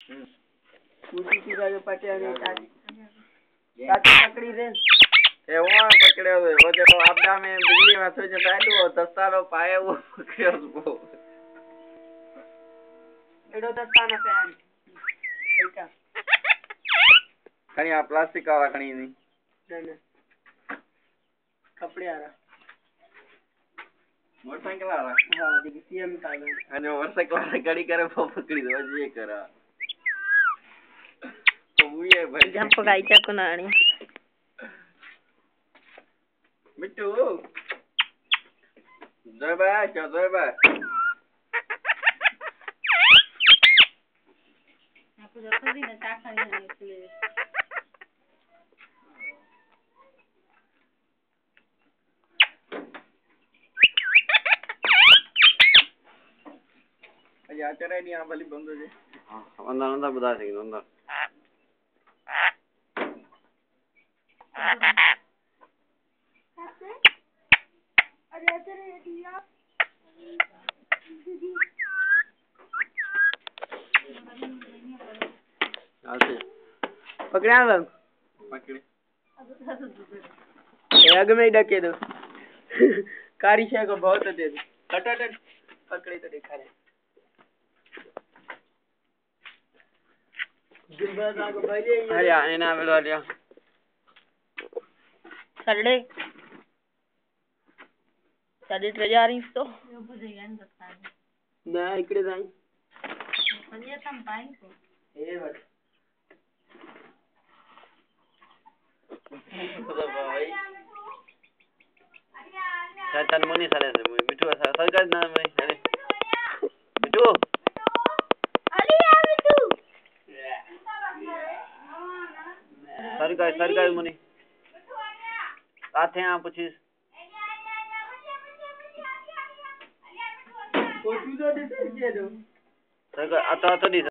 scooty की जो पटे ने चाची पकड़ी दे ए वो पकड़े हुए वो देखो आपदा में बिजली में स्विच चालू हो दस्तारो पाए वो पकड़े उसको एडो दस्ताना पे ठीक है कहीं आप प्लास्टिक वाला कहीं नहीं ना कपड़े आ रहा मोटरसाइकिल वाला हां देखिए सीएम का है અને મોટરસાઇકલ ગાડી કરે वो पकड़ी दो ये करा तो वो ये भाई जंप गाई चको नानी मिट्टू जय बाय आपको जो खुदी ना चाखा नहीं इसलिए अरे आचार्य नहीं आ वाली बंद हो जे हां अंदर बता सके अंदर अरे आचार्य दिया आते पकड़ा लो पकड़े आगे में ही डके दो कारी शे को बहुत दे दो कट पकड़े तो दिखा रहे जिब्बा को भले अरे आने ना मिलो लिया सड़े सड़े ट्रे जा रही तो यो बुझेगा न दस्ताने ना इकडे जाई पण ये तम पाई को ए बस भाई चाचा मनी साले से मिठू सरकार ना भाई अरे मिठू अरे आ मिठू सरकार मनी साथे आ पूछिस कोई तो दे दो सरकार आता तो